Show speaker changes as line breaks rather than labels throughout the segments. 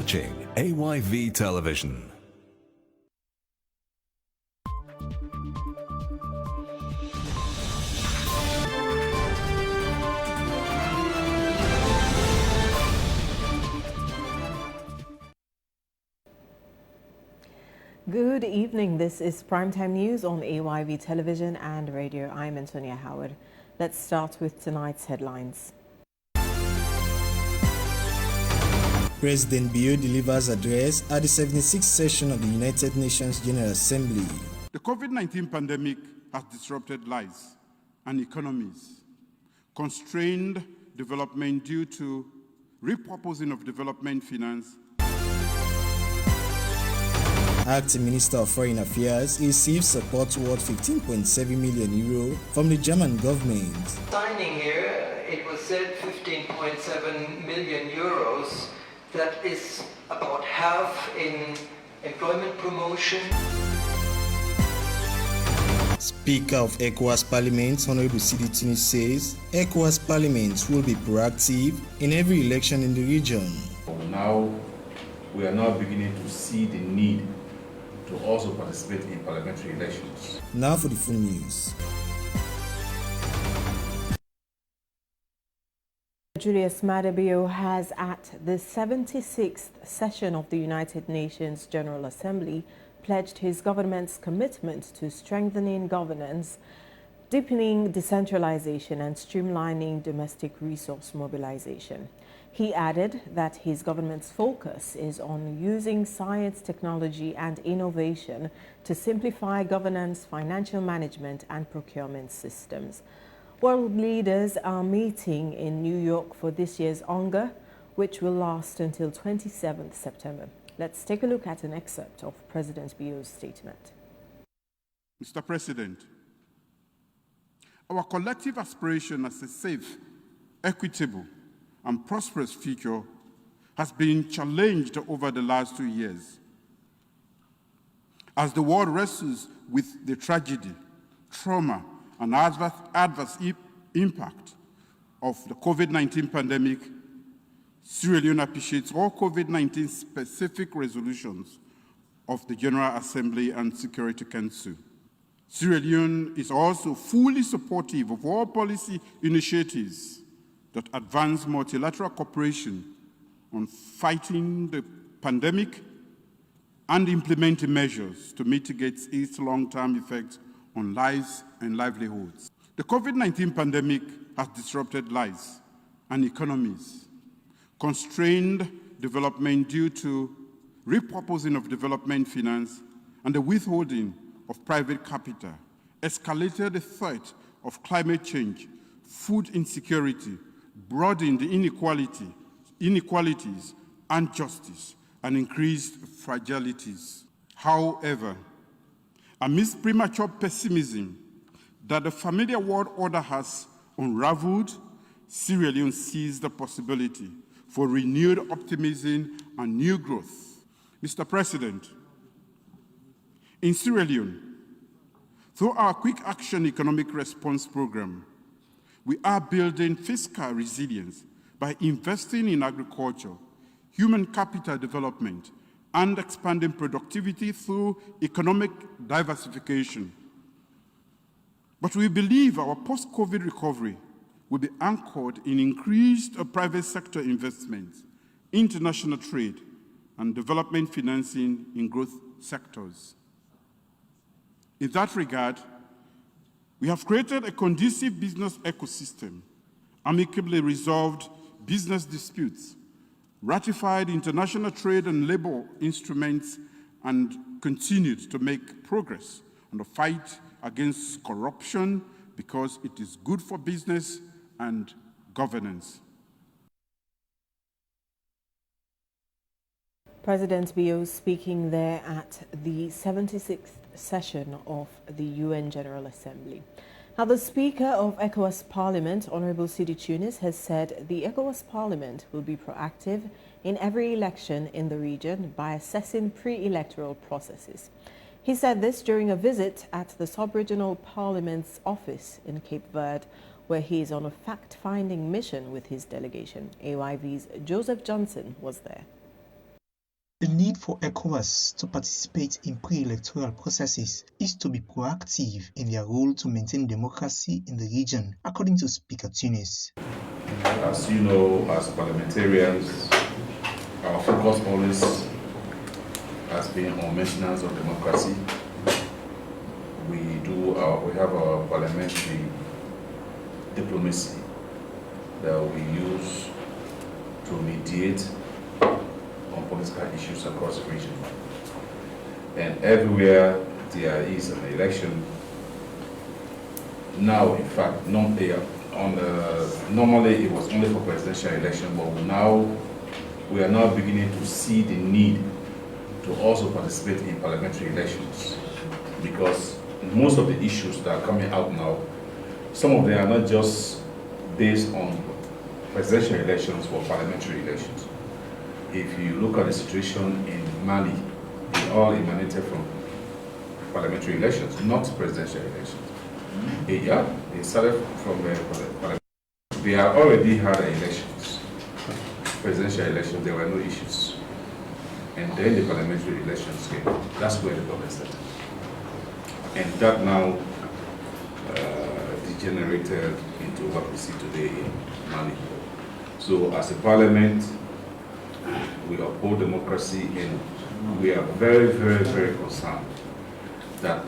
watching AYV Television.
Good evening. This is Primetime News on AYV Television and Radio. I'm Antonia Howard. Let's start with tonight's headlines.
President Bio delivers address at the 76th session of the United Nations General Assembly.
The COVID-19 pandemic has disrupted lives and economies, constrained development due to repurposing of development finance.
Acting Minister of Foreign Affairs receives support worth €15.7 million from the German government.
Signing here, it was said €15.7 million. That is about half in employment promotion.
Speaker of ECOWAS Parliament, Honorable Sidi Tunis, says ECOWAS Parliament will be proactive in every election in the region.
Now, we are now beginning to see the need to also participate in parliamentary elections.
Now for the full news.
Julius Maada Bio has, at the 76th session of the United Nations General Assembly, pledged his government's commitment to strengthening governance, deepening decentralization and streamlining domestic resource mobilization. He added that his government's focus is on using science, technology and innovation to simplify governance, financial management and procurement systems. World leaders are meeting in New York for this year's UNGA, which will last until 27th September. Let's take a look at an excerpt of President Bio's statement.
Mr. President, our collective aspiration as a safe, equitable, and prosperous future has been challenged over the last 2 years. As the world wrestles with the tragedy, trauma, and adverse impact of the COVID-19 pandemic, Sierra Leone appreciates all COVID-19 specific resolutions of the General Assembly and Security Council. Sierra Leone is also fully supportive of all policy initiatives that advance multilateral cooperation on fighting the pandemic and implementing measures to mitigate its long-term effects on lives and livelihoods. The COVID-19 pandemic has disrupted lives and economies, constrained development due to repurposing of development finance and the withholding of private capital, escalated the threat of climate change, food insecurity, broadened the inequalities and justice, and increased fragilities. However, amidst premature pessimism that the familiar world order has unraveled, Sierra Leone sees the possibility for renewed optimism and new growth. Mr. President, in Sierra Leone, through our Quick Action Economic Response Program, we are building fiscal resilience by investing in agriculture, human capital development, and expanding productivity through economic diversification. But we believe our post-COVID recovery will be anchored in increased private sector investments, international trade, and development financing in growth sectors. In that regard, we have created a conducive business ecosystem, amicably resolved business disputes, ratified international trade and labor instruments, and continued to make progress on the fight against corruption because it is good for business and governance.
President Bio speaking there at the 76th session of the UN General Assembly. Now, the Speaker of ECOWAS Parliament, Honorable Sidi Tunis, has said the ECOWAS Parliament will be proactive in every election in the region by assessing pre-electoral processes. He said this during a visit at the Sub-Regional Parliament's office in Cape Verde, where he is on a fact-finding mission with his delegation. AYV's Joseph Johnson was there.
The need for ECOWAS to participate in pre-electoral processes is to be proactive in their role to maintain democracy in the region, according to Speaker Tunis.
As you know, as parliamentarians, our focus always has been on maintenance of democracy. We have our parliamentary diplomacy that we use to mediate on political issues across the region. And everywhere there is an election, now in fact, normally it was only for presidential election, but we are now beginning to see the need to also participate in parliamentary elections, because most of the issues that are coming out now, some of them are not just based on presidential elections but parliamentary elections. If you look at the situation in Mali, it all emanated from parliamentary elections, not presidential elections. Yeah, they started from parliament. They have already had elections, presidential elections, there were no issues. And then the parliamentary elections came. That's where the problem started. And that now degenerated into what we see today in Mali. So as a parliament, we uphold democracy, and we are very, very, very concerned that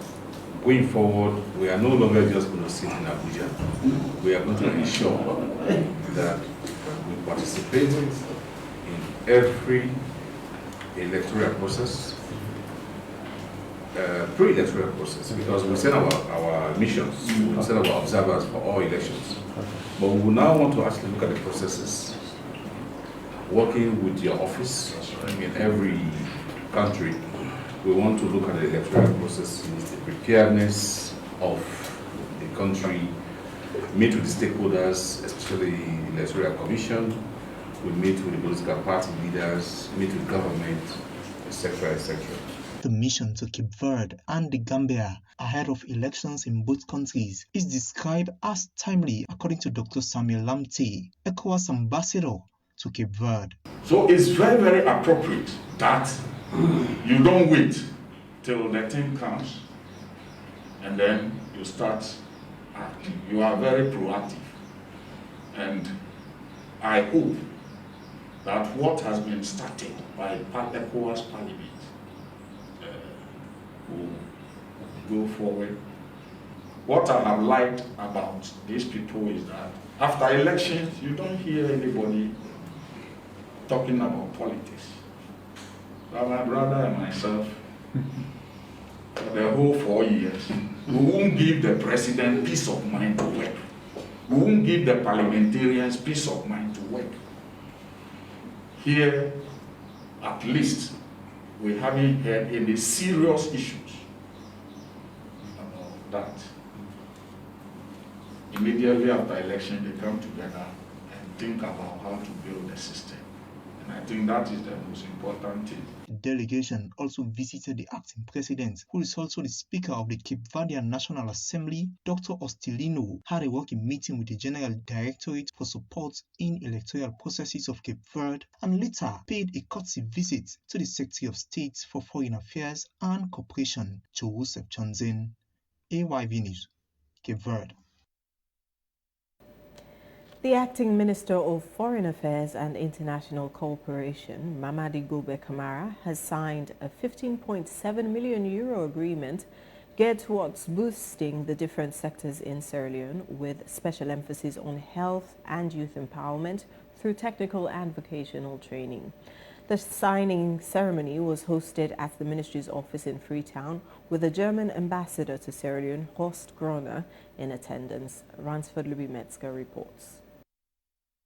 going forward, we are no longer just going to sit in Abuja. We are going to ensure that we participate in every electoral process, pre-electoral process, because we send our missions, we send our observers for all elections. But we will now want to actually look at the processes, working with your office in every country. We want to look at the electoral processes, the preparedness of the country, meet with the stakeholders, especially the Electoral Commission. We meet with the political party leaders, meet with government, etc., etc.
The mission to Cape Verde and the Gambia ahead of elections in both countries is described as timely, according to Dr. Samuel Lamte, ECOWAS ambassador to Cape Verde.
So it's very, very appropriate that you don't wait till the thing comes and then you start acting. You are very proactive. And I hope that what has been started by ECOWAS Parliament will go forward. What I have liked about these people is that after elections, you don't hear anybody talking about politics. So my brother and myself, for the whole 4 years, we won't give the president peace of mind to work. We won't give the parliamentarians peace of mind to work. Here, at least, we haven't had any serious issues about that. Immediately after election, they come together and think about how to build the system. And I think that is the most important thing.
The delegation also visited the acting president, who is also the Speaker of the Cape Verdean National Assembly. Dr. Ostilino had a working meeting with the General Directorate for Support in Electoral Processes of Cape Verde, and later paid a courtesy visit to the Secretary of State for Foreign Affairs and Cooperation, Joseph Chanzen. AYV News, Cape Verde.
The Acting Minister of Foreign Affairs and International Cooperation, Mamadi Gobe Kamara, has signed a €15.7 million agreement geared towards boosting the different sectors in Sierra Leone, with special emphasis on health and youth empowerment through technical and vocational training. The signing ceremony was hosted at the ministry's office in Freetown, with the German ambassador to Sierra Leone, Horst Groner, in attendance. Ransford Luby-Metzger reports.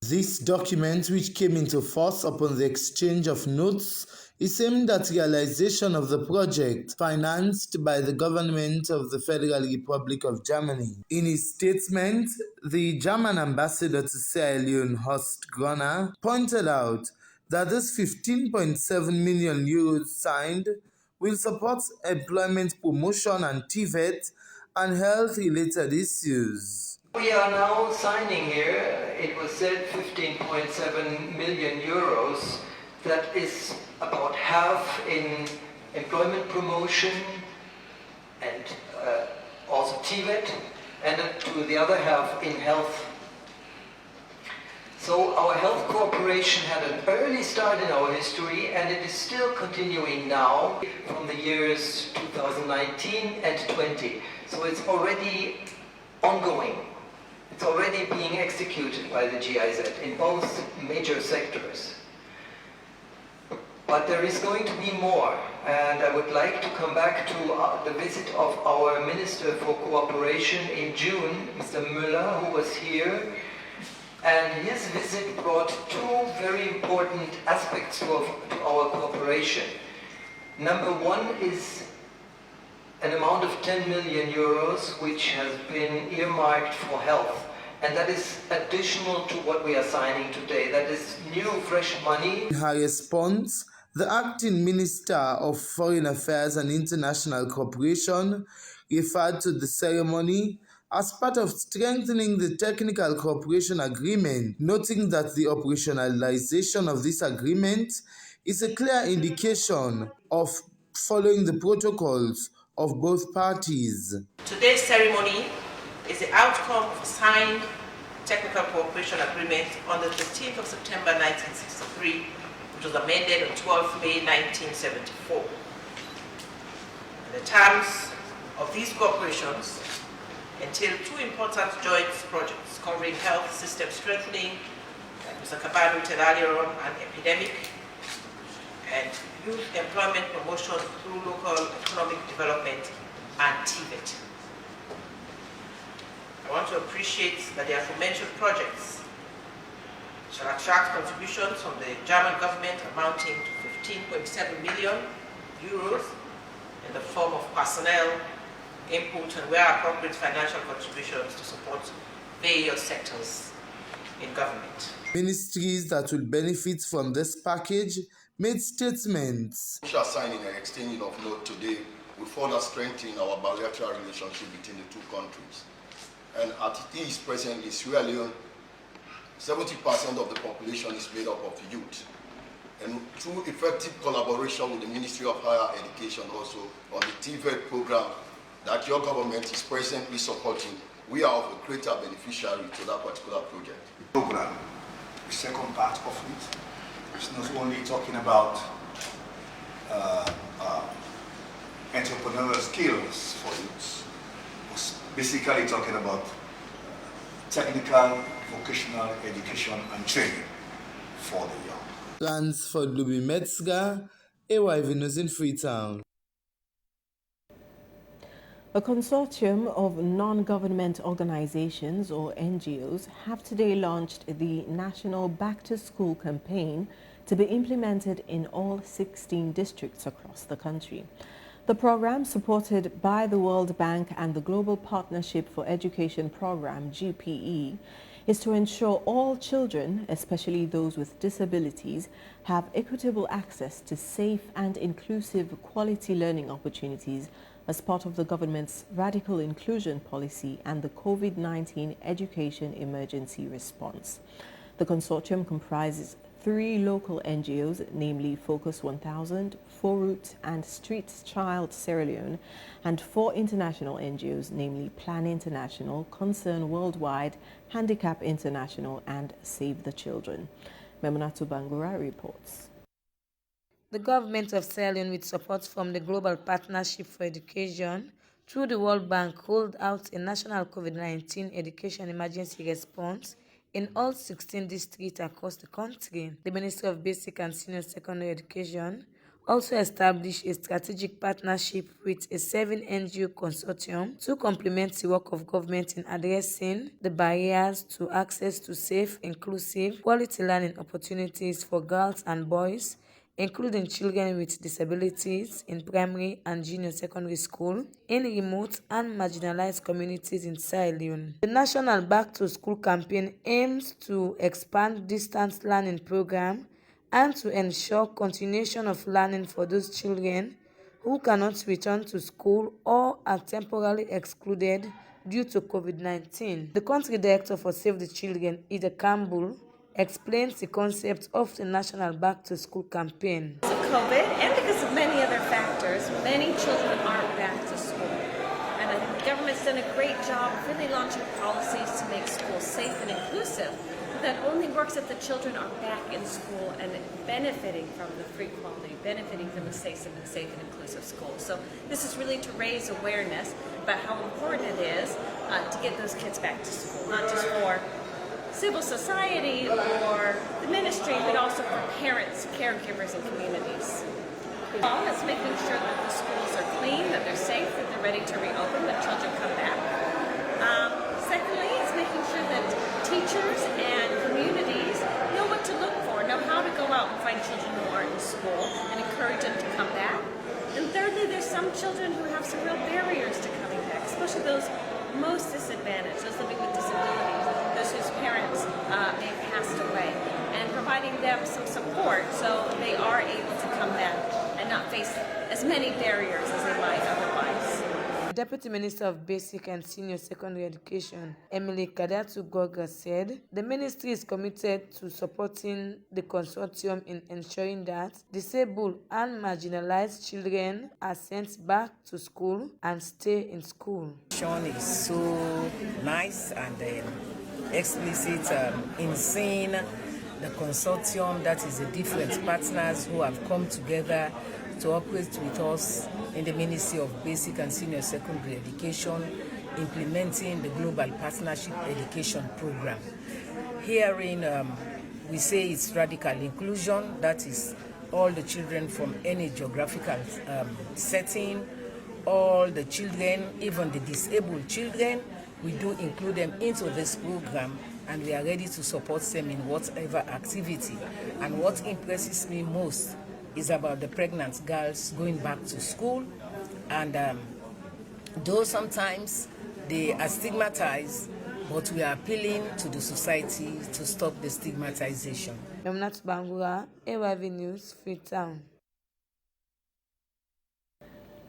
This document, which came into force upon the exchange of notes, is aimed at realization of the project financed by the government of the Federal Republic of Germany. In his statement, the German ambassador to Sierra Leone, Horst Groner, pointed out that this €15.7 million signed will support employment promotion and TVET and health-related issues.
We are now signing here, it was said €15.7 million. That is about half in employment promotion and also TVET, and to the other half in health. So our health cooperation had an early start in our history, and it is still continuing now from the years 2019 and 20. So it's already ongoing. It's already being executed by the GIZ in both major sectors. But there is going to be more, and I would like to come back to the visit of our Minister for Cooperation in June, Mr. Müller, who was here. And his visit brought two very important aspects to our cooperation. Number one is an amount of 10 million euros, which has been earmarked for health. And that is additional to what we are signing today. That is new, fresh money.
In her response, the acting Minister of Foreign Affairs and International Cooperation referred to the ceremony as part of strengthening the technical cooperation agreement, noting that the operationalization of this agreement is a clear indication of following the protocols of both parties.
Today's ceremony is the outcome of a signed technical cooperation agreement on the 15th of September 1963, which was amended on 12th May 1974. And the terms of these cooperations entail two important joint projects covering health system strengthening, like Mr. Kabano said earlier on, an epidemic, and youth employment promotion through local economic development and TVET. I want to appreciate that the aforementioned projects shall attract contributions from the German government amounting to 15.7 million euros in the form of personnel, input, and where appropriate financial contributions to support various sectors in government.
Ministries that will benefit from this package made statements.
Official signing and exchanging of note today will further strengthen our bilateral relationship between the two countries. And at it is present in Sierra Leone, 70% of the population is made up of youth. And through effective collaboration with the Ministry of Higher Education also on the TVET program that your government is presently supporting, we are of a greater beneficiary to that particular project.
Program, the second part of it, is not only talking about entrepreneurial skills for youths, it's basically talking about technical, vocational education and training for the young.
Plans for Luby Metzger, AYV News in Freetown.
A consortium of non-government organizations, or NGOs, have today launched the National Back to School campaign to be implemented in all 16 districts across the country. The program, supported by the World Bank and the Global Partnership for Education Program, GPE, is to ensure all children, especially those with disabilities, have equitable access to safe and inclusive quality learning opportunities as part of the government's radical inclusion policy and the COVID-19 education emergency response. The consortium comprises 3 local NGOs, namely Focus 1000, Forroot and Street Child Sierra Leone, and 4 international NGOs, namely Plan International, Concern Worldwide, Handicap International, and Save the Children. Memunatu Bangura reports.
The government of Sierra Leone, with support from the Global Partnership for Education through the World Bank, rolled out a national COVID-19 education emergency response in all 16 districts across the country. The Ministry of Basic and Senior Secondary Education also established a strategic partnership with a 7 NGO consortium to complement the work of government in addressing the barriers to access to safe, inclusive, quality learning opportunities for girls and boys, including children with disabilities in primary and junior secondary school in remote and marginalized communities in Sierra Leone. The National Back to School campaign aims to expand distance learning program and to ensure continuation of learning for those children who cannot return to school or are temporarily excluded due to COVID-19. The country director for Save the Children, Ida Campbell, explains the concept of the National Back to School campaign.
It's a
COVID and because of many other factors, many children aren't back to school. And I think the government's done a great job of really launching policies to make schools safe and inclusive. That only works if the children are back in school and benefiting from the free quality, benefiting from a safe and inclusive school. So this is really to raise awareness about how important it is to get those kids back to school, not just for civil society or the ministry, but also for parents, caregivers, and communities. All is making sure that the schools are clean, that they're safe, that they're ready to reopen, that children come back. Secondly, it's making sure that teachers and communities know what to look for, know how to go out and find children who aren't in school and encourage them to come back. And thirdly, there's some children who have some real barriers to coming back, especially those most disadvantaged, those living with disabilities, those whose parents may have passed away, and providing them some support so they are able to come back and not face as many barriers as they might otherwise.
The Deputy Minister of Basic and Senior Secondary Education, Emily Kadatu-Goga, said the ministry is committed to supporting the consortium in ensuring that disabled and marginalized children are sent back to school and stay in school.
Sean is so nice and explicit in seeing the consortium, that is the different partners who have come together to operate with us in the Ministry of Basic and Senior Secondary Education, implementing the Global Partnership Education Program. Herein, we say it's radical inclusion, that is all the children from any geographical setting, all the children, even the disabled children, we do include them into this program, and we are ready to support them in whatever activity. And what impresses me most is about the pregnant girls going back to school, and though sometimes they are stigmatized, but we are appealing to the society to stop the stigmatization.
Memnat Bangura, AYV News, Freetown.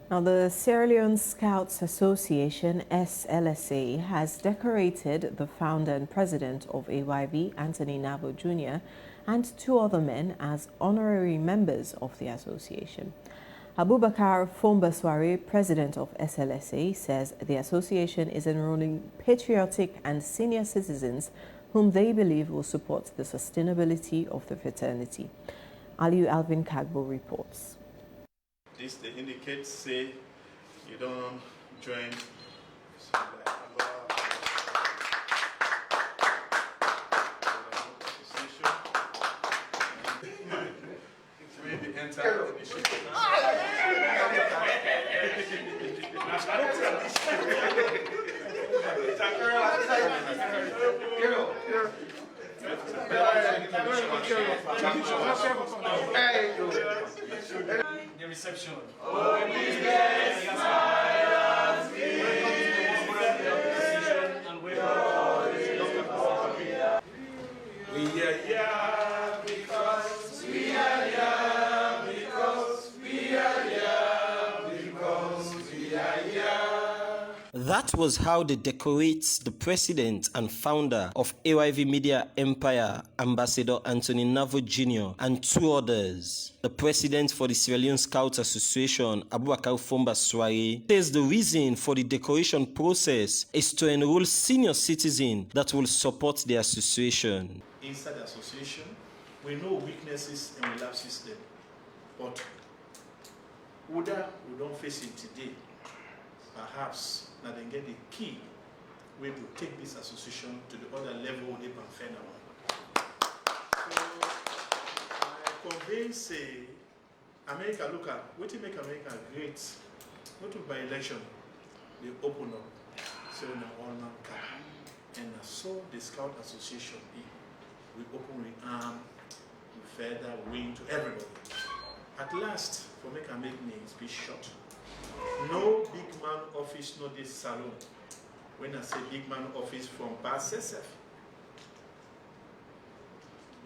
Now, the Sierra Leone Scouts Association, SLSA, has decorated the founder and president of AYV, Anthony Navo Jr., and 2 other men as honorary members of the association. Abubakar Fombasware, president of SLSA, says the association is enrolling patriotic and senior citizens whom they believe will support the sustainability of the fraternity. Aliu Alvin Kagbo reports.
This they indicate, say you don't join.
The reception.
We are here because we are here because we are here because we are here.
That was how they decorate the president and founder of AYV Media Empire, Ambassador Anthony Navo Jr., and 2 others. The president for the Sierra Leone Scouts Association, Abubakar Fombasware, says the reason for the decoration process is to enroll senior citizens that will support the association.
Inside the association, we know weaknesses and we love system, but whether we don't face it today, perhaps now they get the key way to take this association to the other level they can find out. So I convey say America look at what to make America great, not to by election, they open up, so in all man can. And so the Scout Association we open with arm, we feather, wing to everybody. At last, for make me speech short. No big man office, no this salon. When I say big man office from BASSF,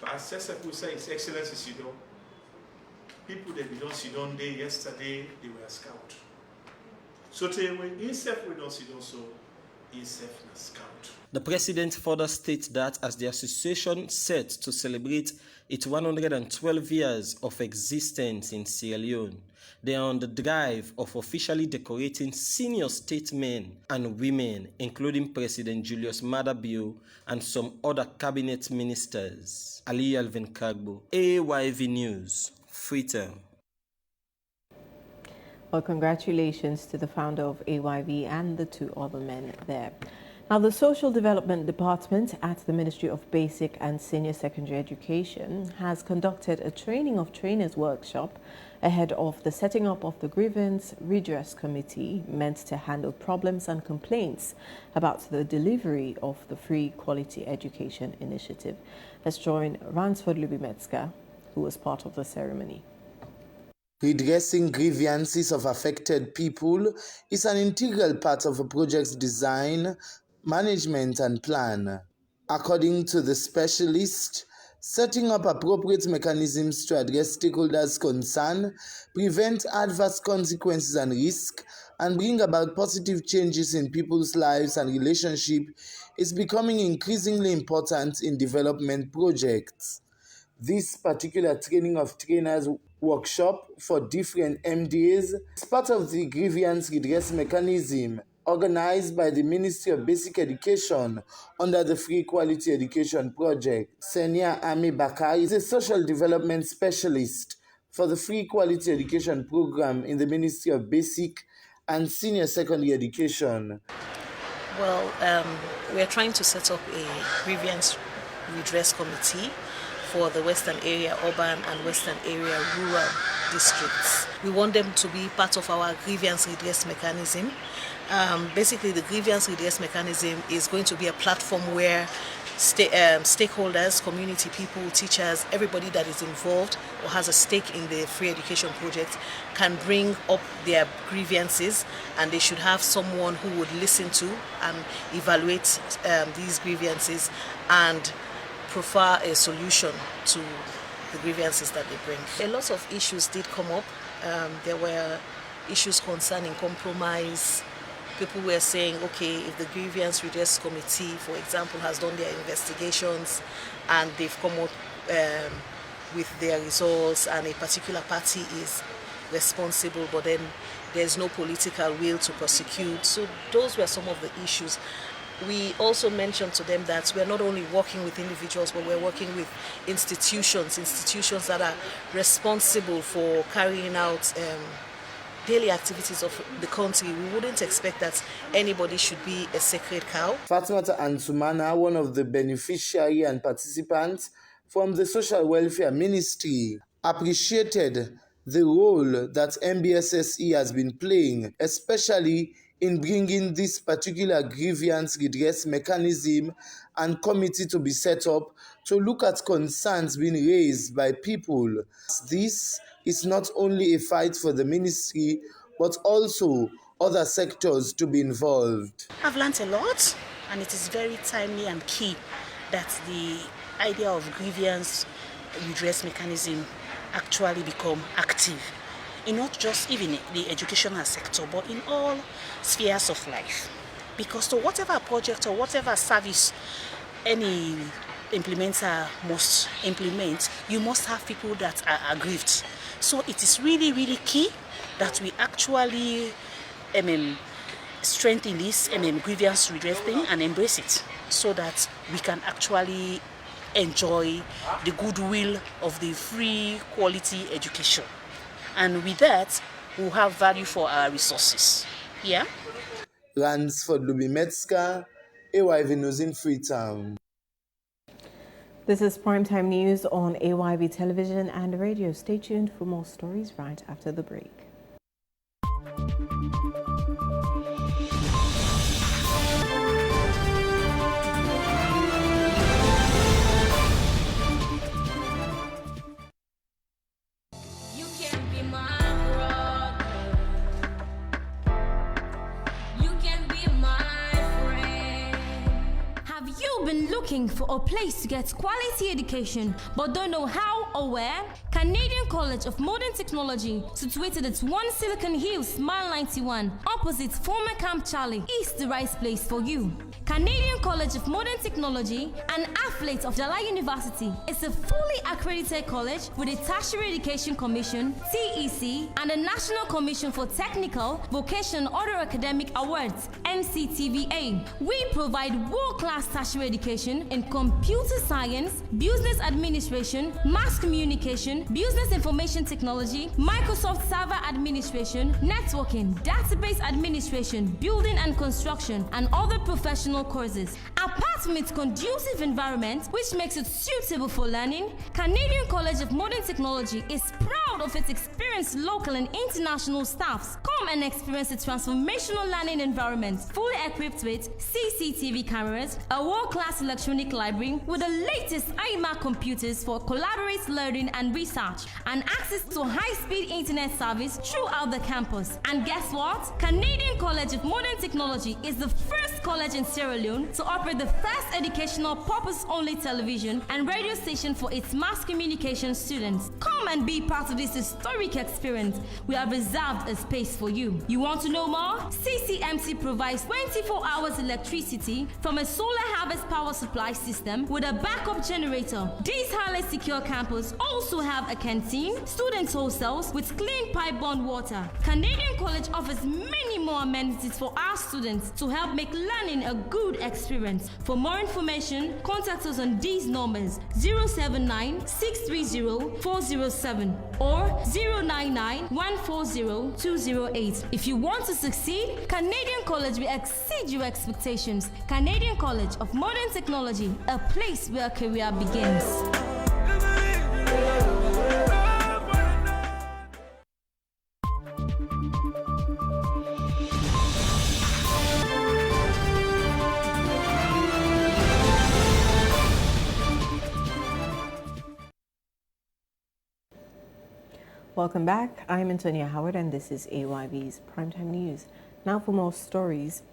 BASSF will say His Excellency Sidon. People that we don't Sidon day yesterday, they were scout. So today when himself we don't Sidon, so
The president further states that as the association set to celebrate its 112 years of existence in Sierra Leone, they are on the drive of officially decorating senior statesmen and women, including President Julius Maada Bio and some other cabinet ministers. Ali Alvin Kagbo, AYV News, Freetown.
Well, congratulations to the founder of AYV and the two other men there. Now, the Social Development Department at the Ministry of Basic and Senior Secondary Education has conducted a training of trainers workshop ahead of the setting up of the Grievance Redress Committee meant to handle problems and complaints about the delivery of the Free Quality Education Initiative. Let's join Ransford Lubimetska, who was part of the ceremony.
Redressing grievances of affected people is an integral part of a project's design, management and plan. According to the specialist, setting up appropriate mechanisms to address stakeholders' concern, prevent adverse consequences and risk, and bring about positive changes in people's lives and relationships is becoming increasingly important in development projects. This particular training of trainers workshop for different MDAs is part of the grievance redress mechanism organized by the Ministry of Basic Education under the Free Quality Education Project. Senia Ami Bakar is a social development specialist for the Free Quality Education Program in the Ministry of Basic and Senior Secondary Education.
Well, we are trying to set up a grievance redress committee for the Western Area Urban and Western Area Rural districts. We want them to be part of our grievance redress mechanism. Basically, the grievance redress mechanism is going to be a platform where stakeholders, community people, teachers, everybody that is involved or has a stake in the free education project can bring up their grievances, and they should have someone who would listen to and evaluate these grievances and prefer a solution to the grievances that they bring. A lot of issues did come up. There were issues concerning compromise. People were saying, okay, if the grievance redress committee, for example, has done their investigations and they've come up with their results and a particular party is responsible, but then there's no political will to prosecute. So those were some of the issues. We also mentioned to them that we're not only working with individuals, but we're working with institutions that are responsible for carrying out daily activities of the country. We wouldn't expect that anybody should be a sacred cow.
Fatmata Ansumana, one of the beneficiary and participants from the Social Welfare Ministry, appreciated the role that MBSSE has been playing, especially in bringing this particular grievance redress mechanism and committee to be set up to look at concerns being raised by people. This is not only a fight for the ministry, but also other sectors to be involved.
I've learned a lot, and it is very timely and key that the idea of grievance redress mechanism actually become active. In not just even the educational sector, but in all spheres of life. Because to whatever project or whatever service any implementer must implement, you must have people that are aggrieved. So it is really, really key that we actually strengthen this grievance redress thing and embrace it, so that we can actually enjoy the goodwill of the free quality education. And with that, we'll have value for our resources. Yeah?
Ransford Lubimetska, AYV News in Freetown.
This is Primetime News on AYV Television and Radio. Stay tuned for more stories right after the break.
Been looking for a place to get quality education but don't know how aware? Canadian College of Modern Technology, situated at 1 Silicon Hills, Mile 91, opposite former Camp Charlie, is the right place for you. Canadian College of Modern Technology, an affiliate of Dala University, is a fully accredited college with a Tertiary Education Commission, TEC, and a National Commission for Technical, Vocational, Other Academic Awards, NCTVA. We provide world-class tertiary education in computer science, business administration, mass communication, business information technology, Microsoft Server Administration, networking, database administration, building and construction, and other professional courses. Apart from its conducive environment, which makes it suitable for learning, Canadian College of Modern Technology is proud of its experienced local and international staffs. Come and experience a transformational learning environment, fully equipped with CCTV cameras, a world-class electronic library with the latest iMac computers for collaborative learning and research, and access to high-speed internet service throughout the campus. And guess what? Canadian College of Modern Technology is the first college in Sierra Leone to operate the first educational purpose-only television and radio station for its mass communication students. Come and be part of this historic experience. We have reserved a space for you. You want to know more? CCMT provides 24 hours electricity from a solar harvest power supply system with a backup generator. This highly secure campus also have a canteen, student hostels with clean pipe-borne water. Canadian College offers many more amenities for our students to help make learning a good experience. For more information, contact us on these numbers: 079-630-407 or 099-140-208. If you want to succeed, Canadian College will exceed your expectations. Canadian College of Modern Technology, a place where career begins.
Welcome back. I'm Antonia Howard and this is AYV's Primetime News. Now for more stories.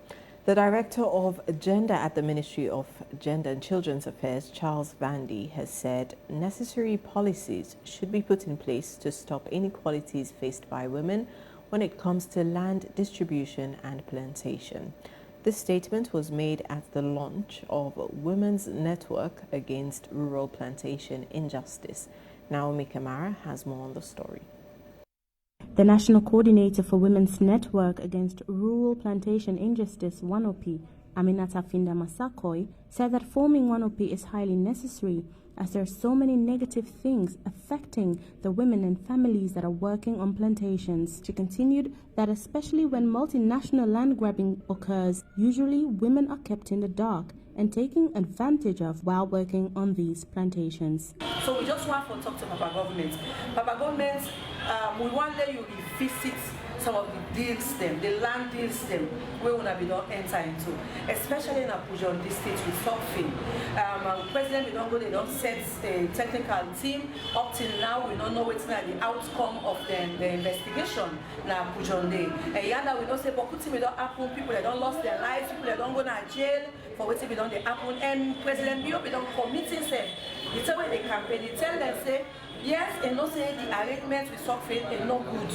The Director of Gender at the Ministry of Gender and Children's Affairs, Charles Vandy, has said necessary policies should be put in place to stop inequalities faced by women when it comes to land distribution and plantation. This statement was made at the launch of Women's Network Against Rural Plantation Injustice. Naomi Kamara has more on the story.
The National Coordinator for Women's Network Against Rural Plantation Injustice, 1OP, Aminata Finda Masakoi, said that forming 1OP is highly necessary as there are so many negative things affecting the women and families that are working on plantations. She continued that especially when multinational land grabbing occurs, usually women are kept in the dark and taken advantage of while working on these plantations.
So we just want to talk to Papa Government. Papa Government, we want to let you revisit some of the deals them, the land deals them, where we don't enter into, especially in Abuja district with something. President, we don't go, they don't set a technical team. Up till now, we don't know what's the outcome of the investigation na Abuja Day. And yanda we don't say, but we don't happen, people that don't lost their lives, people that don't go to jail for what we don't happen. And President Bio, we don't commit himself. They tell when they campaign, they tell them, say, yes, and not say the arrangement with something is not good.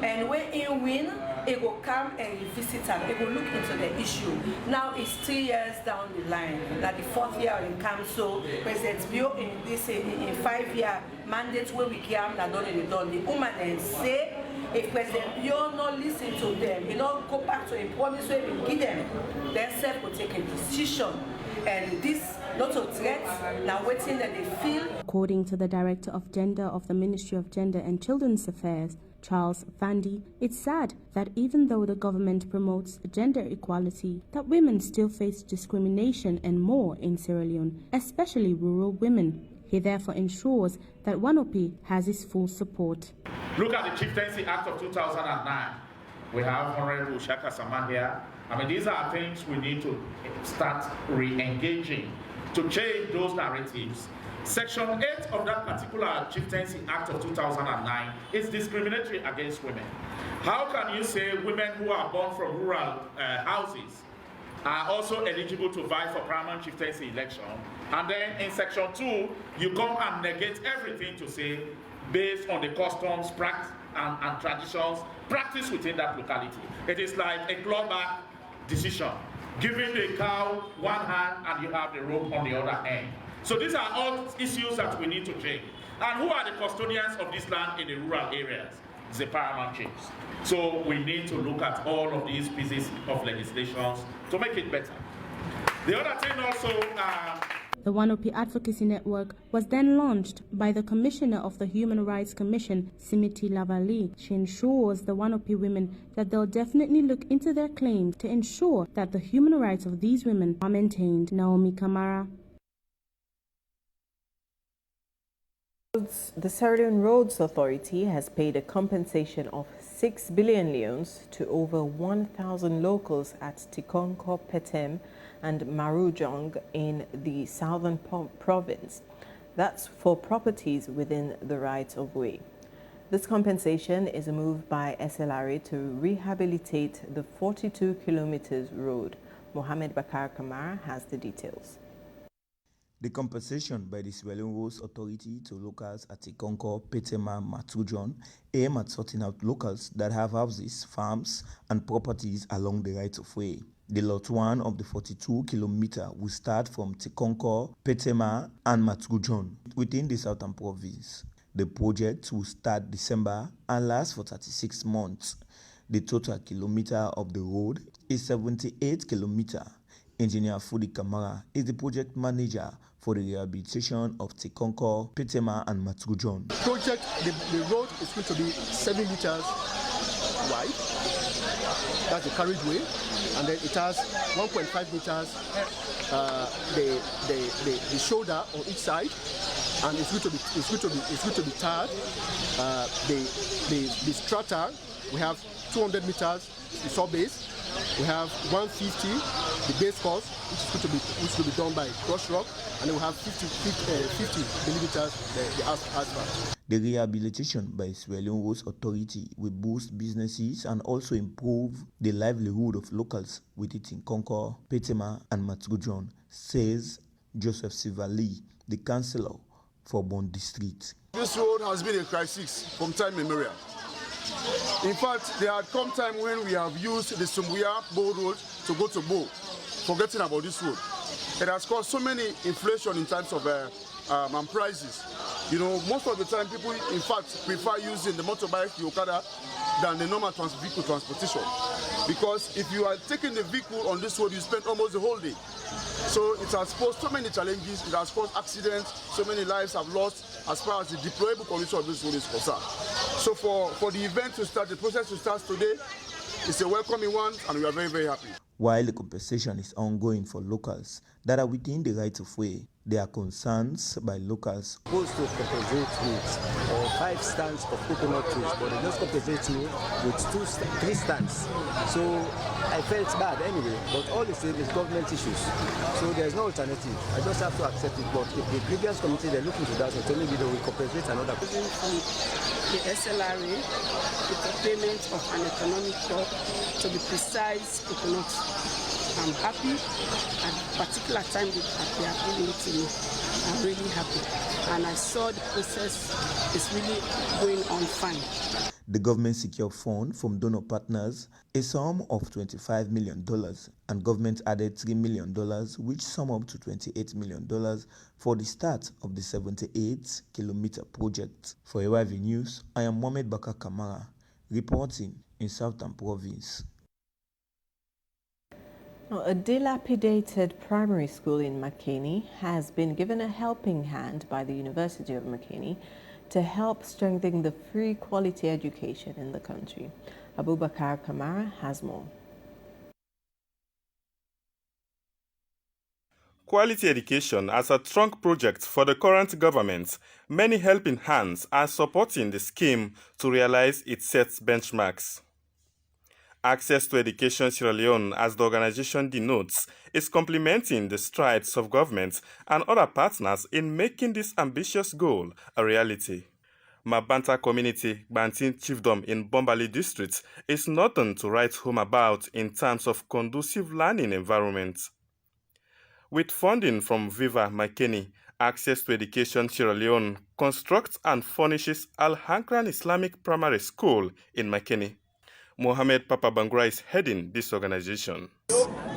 And when he win, he will come and revisit them. He will look into the issue. Now it's 3 years down the line. Like the 4th year in council, President Bio in this in 5-year mandate where we came that done. The woman and say if President Bio not listen to them, he not go back to a promise where we give them, then self will take a decision. And this not a threat, now waiting that they feel.
According to the Director of Gender of the Ministry of Gender and Children's Affairs, Charles Vandy, it's sad that even though the government promotes gender equality, that women still face discrimination and more in Sierra Leone, especially rural women. He therefore ensures that 1OP has his full support.
Look at the Chieftaincy Act of 2009. We have Honorable Shaka Saman here. I mean, these are things we need to start re-engaging to change those narratives. Section 8 of that particular Chieftaincy Act of 2009 is discriminatory against women. How can you say women who are born from rural houses are also eligible to vie for paramount chieftaincy election. And then in section 2, you come and negate everything to say, based on the customs, practice, and traditions practiced within that locality. It is like a clawback decision, giving the cow one hand and you have the rope on the other end. So these are all issues that we need to change. And who are the custodians of this land in the rural areas? The paramount chiefs. So we need to look at all of these pieces of legislation to make it better. The other thing also...
The 1OP Advocacy Network was then launched by the Commissioner of the Human Rights Commission, Simiti Lavali. She ensures the 1OP women that they'll definitely look into their claims to ensure that the human rights of these women are maintained. Naomi Kamara.
The Sierra Leone Roads Authority has paid a compensation of 6 billion leones to over 1,000 locals at Tikonko, Petem and Marujong in the southern province. That's for properties within the right-of-way. This compensation is a move by SLRA to rehabilitate the 42 kilometers road. Mohamed Bakar Kamara has the details.
The compensation by the Sierra Leone Roads Authority to locals at Tikonko, Petema, Matujon aim at sorting out locals that have houses, farms, and properties along the right-of-way. The Lot 1 of the 42 kilometer will start from Tikonko, Petema, and Matujon within the southern province. The project will start December and last for 36 months. The total kilometer of the road is 78 kilometers. Engineer Fudi Kamara is the project manager for the rehabilitation of Tikonko, Petema, and Matujon.
The road is going to be 7 meters wide. That's the carriageway, and then it has 1.5 meters the shoulder on each side, and it's going to be tarred. The strata, we have 200 meters the sub-base. We have 150 the base course, which will be done by cross rock, and then we have 50 millimeters the asphalt.
The rehabilitation by Sierra Leone Roads Authority will boost businesses and also improve the livelihood of locals with it in Tikonko, Petema, and Matujon, says Joseph Sivali, the councillor for Bondi Street.
This road has been a crisis from time immemorial. In fact, there had come time when we have used the Sumbuya Bow Road to go to Bow, forgetting about this road. It has caused so many inflation in terms of prices. You know, most of the time people, in fact, prefer using the motorbike, the Okada, than the normal vehicle transportation. Because if you are taking the vehicle on this road, you spend almost the whole day. So it has posed so many challenges, it has caused accidents, so many lives have lost as far as the deployable condition of this road is concerned. So for the event to start, the process to start today, it's a welcoming one, and we are very, very happy.
While the compensation is ongoing for locals that are within the right-of-way, there are concerns by locals.
Supposed to compensate with 5 stands of coconut trees, but they just compensate me with 3 stands. So I felt bad anyway, but all the same is government issues. So there's no alternative. I just have to accept it. But if the grievance committee, they look into that, so maybe they will compensate another.
The SLRA, with the payment of an economic crop, to be precise, coconut. I'm happy at the particular time that they are giving it to me. I'm really happy. And I saw the process is really going on fine.
The government secured fund from donor partners, a sum of $25 million, and government added $3 million, which sum up to $28 million for the start of the 78-kilometer project. For AYV News, I am Mohamed Bakar Kamara, reporting in Southern Province.
A dilapidated primary school in Makeni has been given a helping hand by the University of Makeni to help strengthen the free quality education in the country. Abubakar Kamara has more.
Quality education as a trunk project for the current government, many helping hands are supporting the scheme to realize its set benchmarks. Access to Education Sierra Leone, as the organization denotes, is complementing the strides of government and other partners in making this ambitious goal a reality. Mabanta community, Bantin chiefdom in Bombali district, is nothing to write home about in terms of conducive learning environment. With funding from Viva Makeni, Access to Education Sierra Leone constructs and furnishes Al-Hankran Islamic Primary School in Makeni. Mohamed Papa Bangura is heading this organization.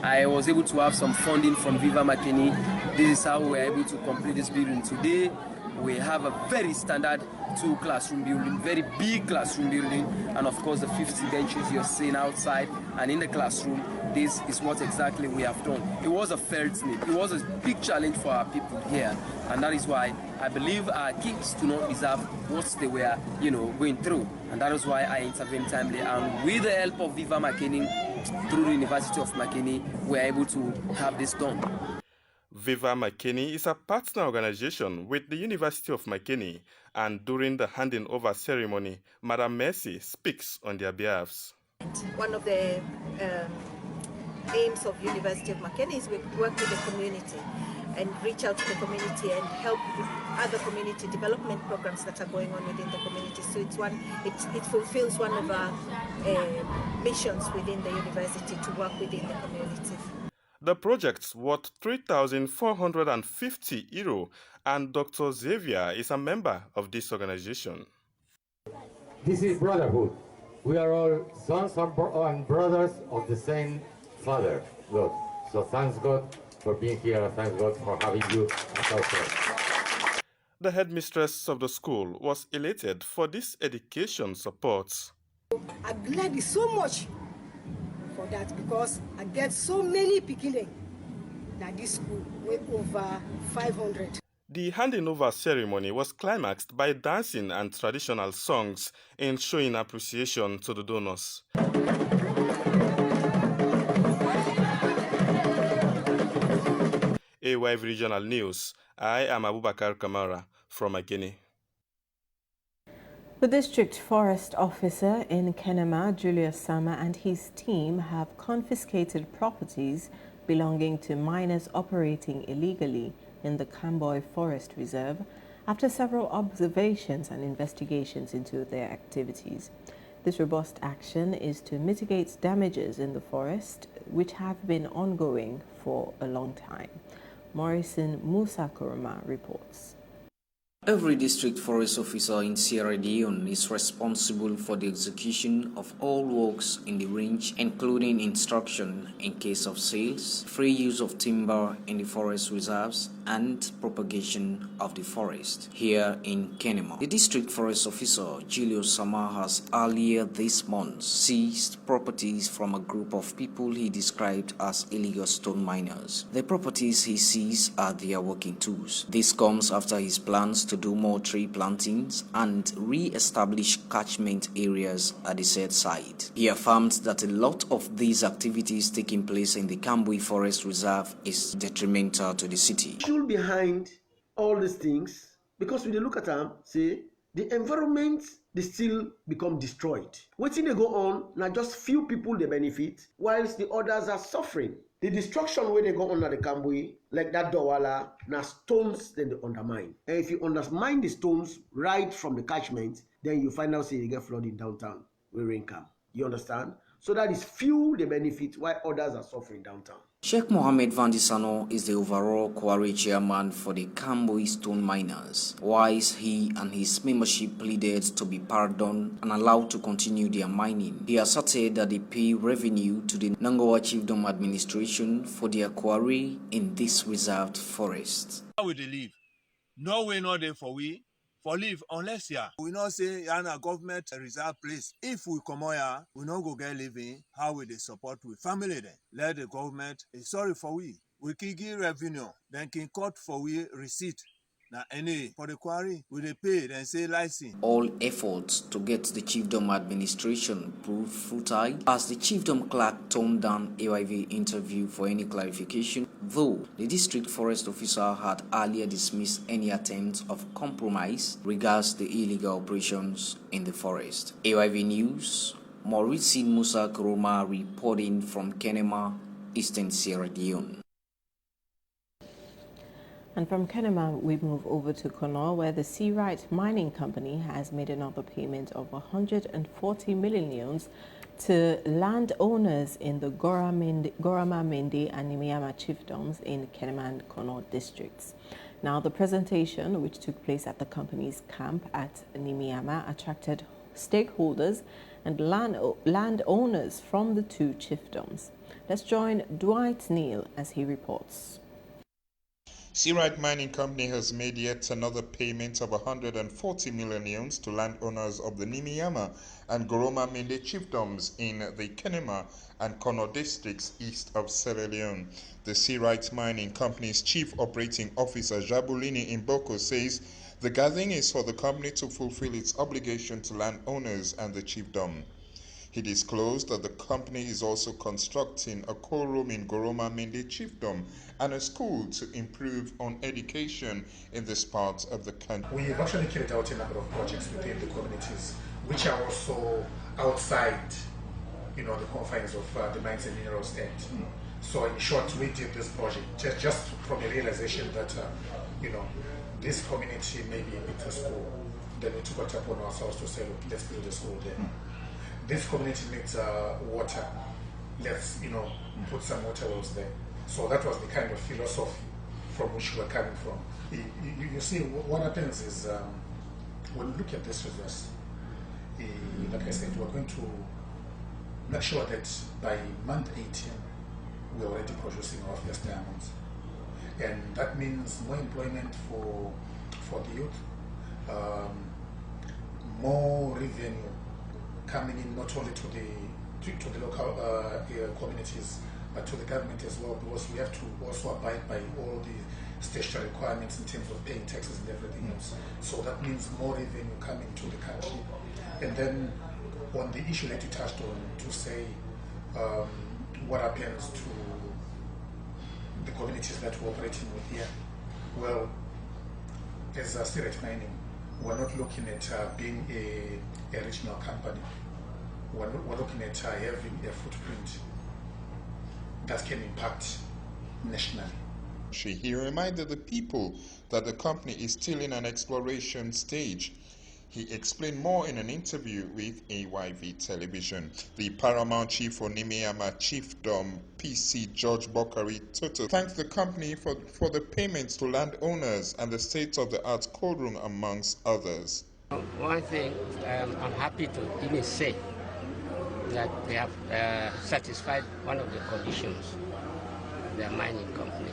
I was able to have some funding from Viva Makeni. This is how we were able to complete this building today. We have a very standard 2-classroom building, very big classroom building, and of course the 50 benches you're seeing outside and in the classroom. This is what exactly we have done. It was a felt need. It was a big challenge for our people here, and that is why I believe our kids do not deserve what they were, going through, and that is why I intervened timely. And with the help of Viva Makeni, through the University of Makeni, we are able to have this done.
Viva Makeni is a partner organization with the University of Makeni, and during the handing over ceremony, Madam Mercy speaks on their behalf.
One of the aims of University of Makeni is we work with the community and reach out to the community and help with other community development programs that are going on within the community. So it fulfills one of our missions within the university to work within the community.
The project's worth €3,450, and Dr. Xavier is a member of this organization.
This is brotherhood. We are all sons and brothers of the same Father, God. So thanks God for being here. Thanks God for having you as our friends.
The headmistress of the school was elated for this education support.
I'm glad so much for that because I get so many picking that this school way over 500.
The handing over ceremony was climaxed by dancing and traditional songs in showing appreciation to the donors. AYV Regional News. I am Abubakar Kamara from Makeni.
The District Forest Officer in Kenema, Julius Sama, and his team have confiscated properties belonging to miners operating illegally in the Camboy Forest Reserve after several observations and investigations into their activities. This robust action is to mitigate damages in the forest, which have been ongoing for a long time. Morrison Musa Kuruma reports.
Every district forest officer in Sierra Leone is responsible for the execution of all works in the range, including instruction in case of sales, free use of timber in the forest reserves, and propagation of the forest. Here in Kenema, the district forest officer, Julius Sama, has earlier this month seized properties from a group of people he described as illegal stone miners. The properties he seized are their working tools. This comes after his plans to do more tree plantings and re-establish catchment areas at the said site. He affirmed that a lot of these activities taking place in the Camboy Forest Reserve is detrimental to the city.
Behind all these things, because when you look at them, say the environment they still become destroyed. Waiting they go on, now just few people they benefit, whilst the others are suffering. The destruction where they go on at the Camboy, like that Dawala, now stones then they undermine. And if you undermine the stones right from the catchment, then you find out say you get flooding downtown where rain come. You understand? So that is few the benefit while others are suffering downtown.
Sheikh Mohammed Vandisano is the overall quarry chairman for the Camboy stone miners. Whilst he and his membership pleaded to be pardoned and allowed to continue their mining, he asserted that they pay revenue to the Nangawa Chiefdom administration for their quarry in this reserved forest.
How will they live? No way, no day for we. For live unless we not say a government reserve place. If we come here, we not go get living. How will they support with family then? Let the government sorry for we. We can give revenue, then can cut for we receipt. Now any for the quarry, we they pay then say license.
All efforts to get the chiefdom administration proved futile as the chiefdom clerk turned down AYV interview for any clarification, though the district forest officer had earlier dismissed any attempt of compromise regards the illegal operations in the forest. AYV News, Maurice Musa Kuroma reporting from Kenema, Eastern Sierra Leone.
And from Kenema, we move over to Kono, where the Searite Mining Company has made another payment of 140 million to landowners in the Gorama Mende and Nimiyama chiefdoms in Kenema and Kono districts. Now, the presentation, which took place at the company's camp at Nimiyama, attracted stakeholders and landowners from the two chiefdoms. Let's join Dwight Neal as he reports.
Searite Mining Company has made yet another payment of 140 million to landowners of the Nimiyama and Goroma Mende chiefdoms in the Kenema and Kono districts east of Sierra Leone. The Searite Mining Company's Chief Operating Officer Jabulini Imboko says the gathering is for the company to fulfill its obligation to landowners and the chiefdom. He disclosed that the company is also constructing a coal room in Goroma Mende chiefdom and a school to improve on education in this part of the country.
We've actually carried out a number of projects within the communities, which are also outside, the confines of the Mines and Minerals Act. So in short, we did this project just from a realization that, this community may be in a school. Then we took it upon ourselves to say, look, let's build a school there. This community needs water. Let's, put some water wells there. So that was the kind of philosophy from which we're coming from. You see, what happens is when we look at this resource, like I said, we're going to make sure that by month 18, we're already producing our first diamonds. And that means more employment for the youth, more revenue coming in not only to the local communities, but to the government as well, because we have to also abide by all the statutory requirements in terms of paying taxes and everything else. So that means more revenue coming to the country. And then on the issue that you touched on, to say what happens to the communities that we're operating with here. Well, as a Searite Mining, we're not looking at being a regional company. We're looking at having a footprint that can impact nationally.
He reminded the people that the company is still in an exploration stage. He explained more in an interview with AYV Television. The Paramount Chief for Nimiyama Chiefdom, PC George Bokari Toto, thanked the company for the payments to landowners and the state-of-the-art cold room, amongst others.
One thing I'm happy to even say that they have satisfied one of the conditions of the mining company.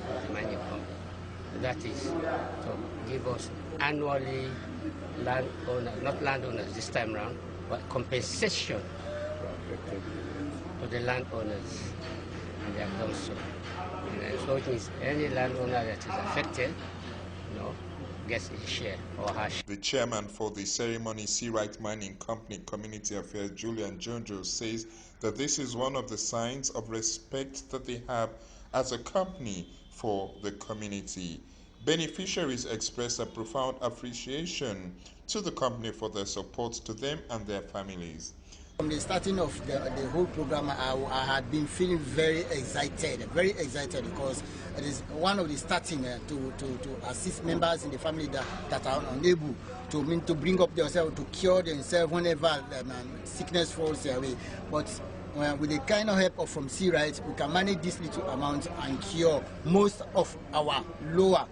That is to give us annually not landowners this time around, but compensation to the landowners, and they have done so. And so it means any landowner that is affected, gets a share or her share.
The chairman for the ceremony, Searite Mining Company Community Affairs, Julian Jonjo, says that this is one of the signs of respect that they have as a company for the community. Beneficiaries express a profound appreciation to the company for their support to them and their families.
From the starting of the whole program, I had been feeling very excited because it is one of the starting to assist members in the family that are unable to bring up themselves, to cure themselves whenever sickness falls their way. But with the kind of help from Searite, we can manage this little amount and cure most of our lower.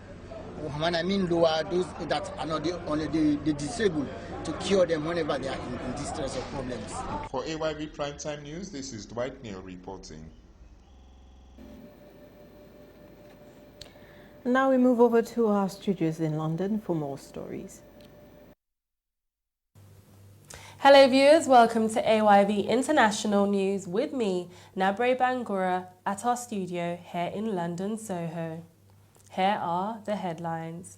When I mean lower, those that are not only the disabled, to cure them whenever they are in distress or problems.
For AYV Primetime News, this is Dwight Neal reporting.
Now we move over to our studios in London for more stories.
Hello viewers, welcome to AYV International News with me, Nabre Bangura, at our studio here in London, Soho. Here are the headlines.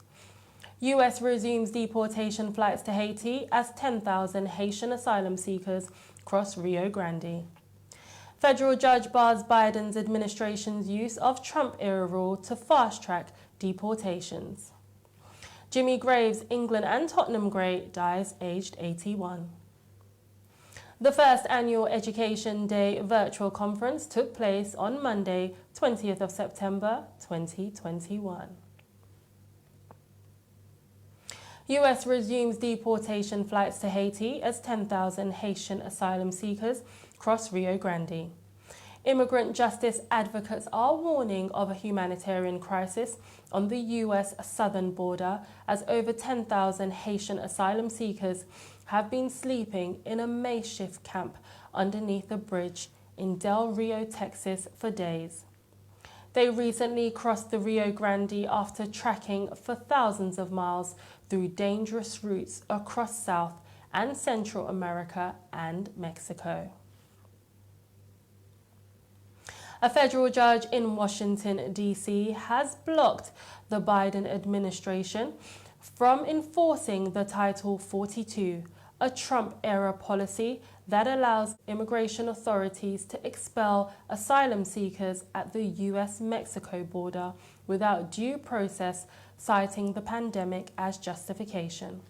US resumes deportation flights to Haiti as 10,000 Haitian asylum seekers cross Rio Grande. Federal judge bars Biden's administration's use of Trump-era rule to fast-track deportations. Jimmy Graves, England and Tottenham great, dies aged 81. The first annual Education Day virtual conference took place on Monday, 20th of September 2021. US resumes deportation flights to Haiti as 10,000 Haitian asylum seekers cross Rio Grande. Immigrant justice advocates are warning of a humanitarian crisis on the US southern border as over 10,000 Haitian asylum seekers have been sleeping in a makeshift camp underneath a bridge in Del Rio, Texas for days. They recently crossed the Rio Grande after trekking for thousands of miles through dangerous routes across South and Central America and Mexico. A federal judge in Washington, D.C. has blocked the Biden administration from enforcing the Title 42, a Trump-era policy that allows immigration authorities to expel asylum seekers at the US-Mexico border without due process, citing the pandemic as justification.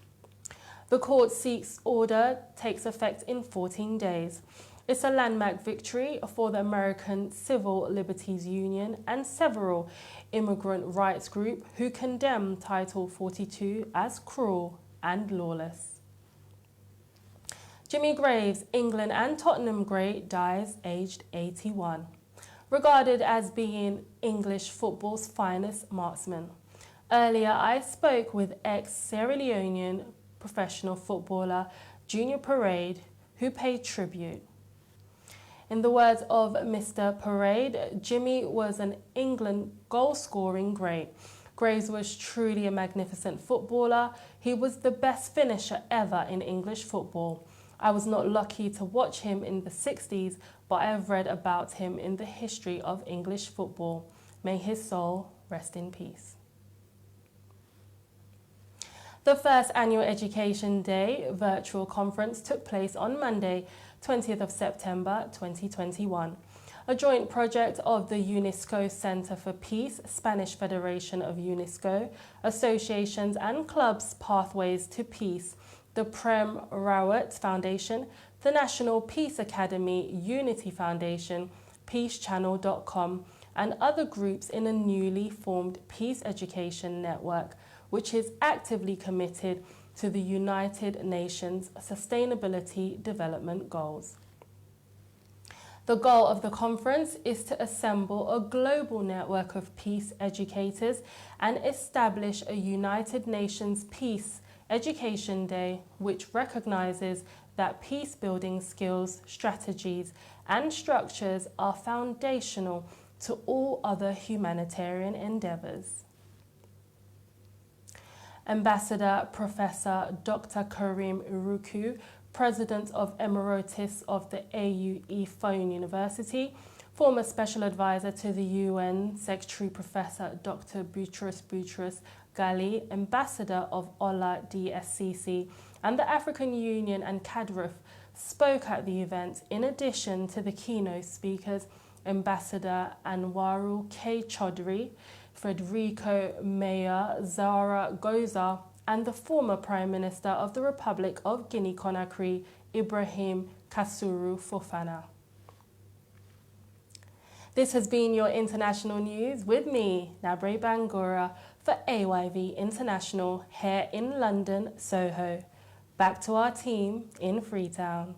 The court seeks order takes effect in 14 days. It's a landmark victory for the American Civil Liberties Union and several immigrant rights groups who condemn Title 42 as cruel and lawless. Jimmy Graves, England and Tottenham great, dies aged 81. Regarded as being English football's finest marksman. Earlier, I spoke with ex-Sierra Leoneand professional footballer Junior Parade, who paid tribute. In the words of Mr. Parade, Jimmy was an England goal-scoring great. Graves was truly a magnificent footballer. He was the best finisher ever in English football. I was not lucky to watch him in the 60s, but I have read about him in the history of English football. May his soul rest in peace. The first annual Education Day virtual conference took place on Monday, 20th of September 2021. A joint project of the UNESCO Center for Peace, Spanish Federation of UNESCO, associations and clubs Pathways to Peace, the Prem Rawat Foundation, the National Peace Academy, Unity Foundation, peacechannel.com, and other groups in a newly formed Peace Education Network, which is actively committed to the United Nations Sustainability Development Goals. The goal of the conference is to assemble a global network of peace educators and establish a United Nations Peace Education Day, which recognizes that peace-building skills, strategies, and structures are foundational to all other humanitarian endeavors. Ambassador Professor Dr. Karim Uruku, President of Emeritus of the AUE Phone University, former Special Advisor to the UN Secretary Professor Dr. Boutros Ghali, Ambassador of OLA DSCC, and the African Union and CADRIF spoke at the event. In addition to the keynote speakers, Ambassador Anwarul K. Chaudhry, Federico Meyer, Zara Goza, and the former Prime Minister of the Republic of Guinea-Conakry, Ibrahim Kassourou Fofana. This has been your international news with me, Nabre Bangura, for AYV International here in London, Soho. Back to our team in Freetown.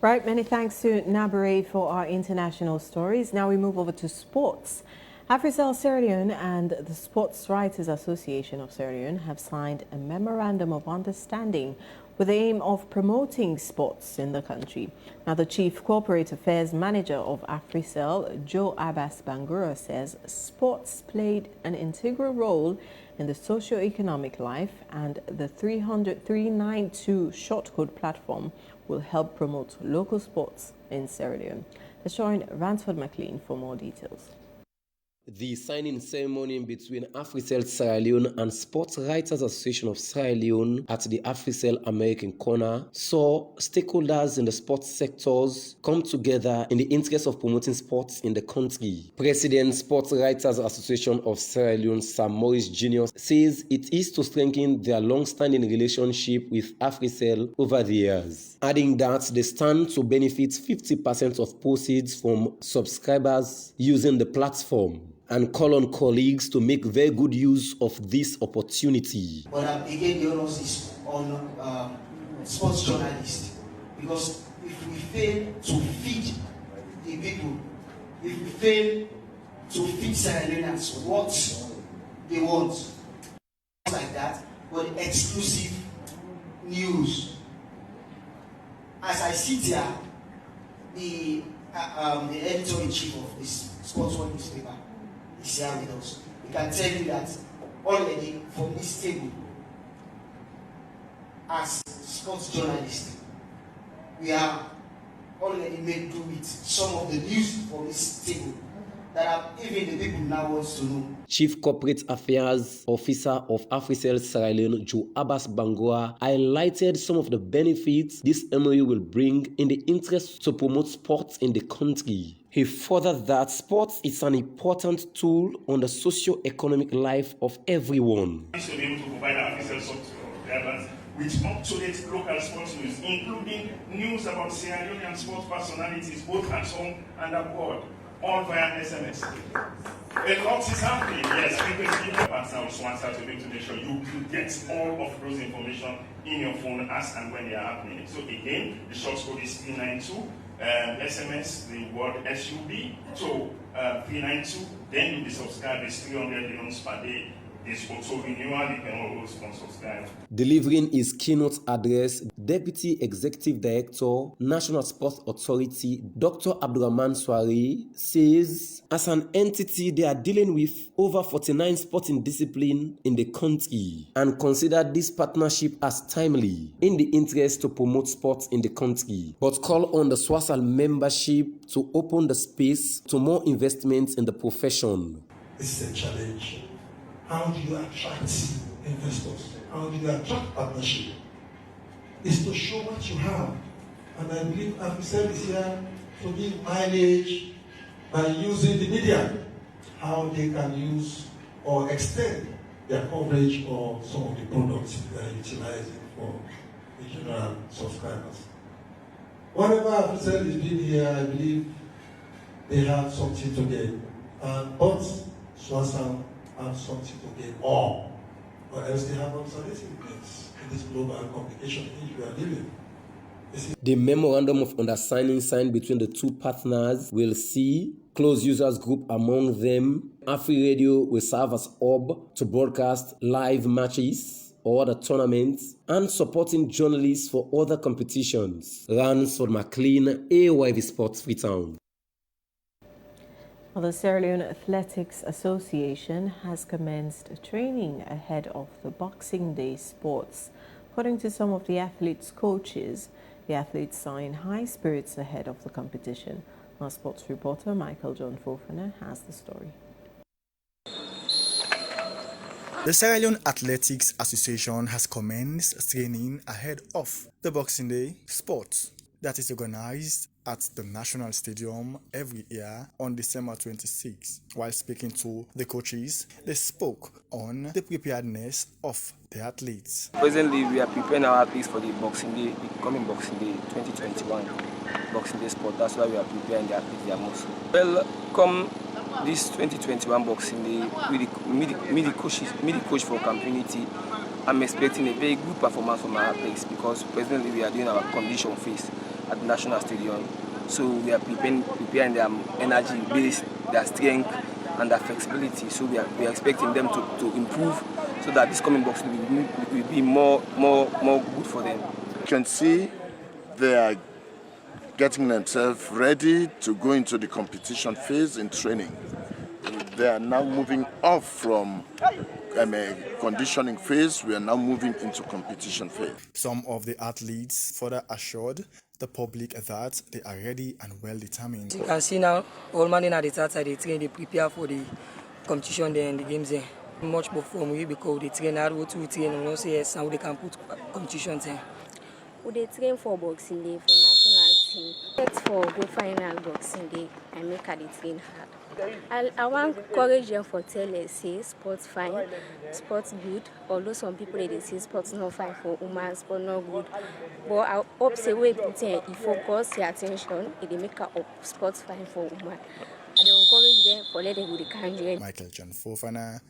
Right, many thanks to Nabre for our international stories. Now we move over to sports. AfriCell Sierra Leone and the Sports Writers Association of Sierra Leone have signed a memorandum of understanding with the aim of promoting sports in the country. Now, the Chief Corporate Affairs Manager of AfriCell, Joe Abbas Bangura, says sports played an integral role in the socio-economic life, and the 392 short code platform will help promote local sports in Sierra Leone. Let's join Ransford McLean for more details.
The signing ceremony between AfriCell Sierra Leone and Sports Writers Association of Sierra Leone at the AfriCell American Corner saw stakeholders in the sports sectors come together in the interest of promoting sports in the country. President Sports Writers Association of Sierra Leone, Sam Morris Jr., says it is to strengthen their long-standing relationship with AfriCell over the years, adding that they stand to benefit 50% of proceeds from subscribers using the platform. and call on colleagues to make very good use of this opportunity.
But again, the onus is on sports journalists, because if we fail to feed the people, if we fail to feed Sierra Leoneans what they want, like that, but exclusive news. As I sit here, the editor-in-chief of this sports one newspaper is here with us. We can tell you that already from this table, as sports journalists, we are already made do with some of the news from this table that even the people now want to know.
Chief Corporate Affairs Officer of AfriCell Sierra Leone, Joe Abbas Bangura, highlighted some of the benefits this MOU will bring in the interest to promote sports in the country. He further that sports is an important tool on the socio-economic life of everyone.
We should be able to provide AfriCell subscribers with up-to-date local sports news, including news about Sierra Leonean sports personalities, both at home and abroad, all via SMS. A lot is happening, yes, because you partner to make sure you get all of those information in your phone as and when they are happening. So again, the short code is 392, SMS, the word SUB, so 392, then you'll be subscribed, it's 300 dirhams per day.
Delivering his keynote address, Deputy Executive Director, National Sports Authority, Dr. Abdurrahman Swari, says as an entity they are dealing with over 49 sporting disciplines in the country and consider this partnership as timely in the interest to promote sports in the country, but call on the SWASAL membership to open the space to more investments in the profession.
This is a challenge. How do you attract investors? How do you attract partnership? It's to show what you have. And I believe AfriCell is here to give mileage by using the media, how they can use or extend their coverage of some of the products they are utilizing for the general subscribers. Whatever AfriCell is doing here, I believe they have something to gain. But SWASAL have something to gain more, or else they have obsolescence in this global communication age we are living.
The memorandum of understanding signed between the two partners will see close users group among them. AfriRadio will serve as hub to broadcast live matches or other tournaments and supporting journalists for other competitions. Ransford McLean, AYV Sports Freetown.
The Sierra Leone Athletics Association has commenced training ahead of the Boxing Day sports. According to some of the athletes' coaches, the athletes are in high spirits ahead of the competition. Our sports reporter Michael John Fofana has the story.
The Sierra Leone Athletics Association has commenced training ahead of the Boxing Day sports that is organized at the National Stadium every year on December 26. While speaking to the coaches, they spoke on the preparedness of the athletes.
Presently, we are preparing our athletes for the Boxing Day, the coming Boxing Day 2021 Boxing Day sport. That's why we are preparing the athletes their muscle. Well, come this 2021 Boxing Day, with the coach for community, I'm expecting a very good performance from our athletes because presently we are doing our condition phase at the National Stadium. So we are preparing their energy base, their strength and their flexibility. So we are expecting them to improve so that this coming box will be more good for them.
You can see they are getting themselves ready to go into the competition phase in training. They are now moving off from conditioning phase. We are now moving into competition phase.
Some of the athletes further assured the public that they are ready and well determined.
You can see now, all morning at the start, they train, they prepare for the competition there and the games there. Much more for me because they train hard, what to train, and also yes, how they can put competitions there.
We train for Boxing Day for national team. It's for go final Boxing Day. I make a train hard. I want to encourage them for tell us say sports fine, sports good. Although some people they say sports not fine for women, sport not good. But I hope say we put in focus your attention, they make up sports fine for women. and they encourage them for let them go the country.
Michael John Fofana.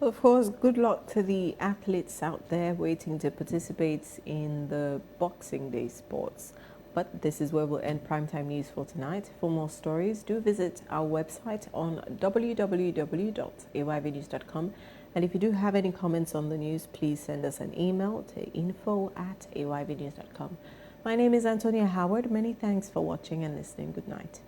Of course, good luck to the athletes out there waiting to participate in the Boxing Day sports. But this is where we'll end Primetime News for tonight. For more stories, do visit our website on www.ayvnews.com. And if you do have any comments on the news, please send us an email to info@ayvnews.com. My name is Antonia Howard. Many thanks for watching and listening. Good night.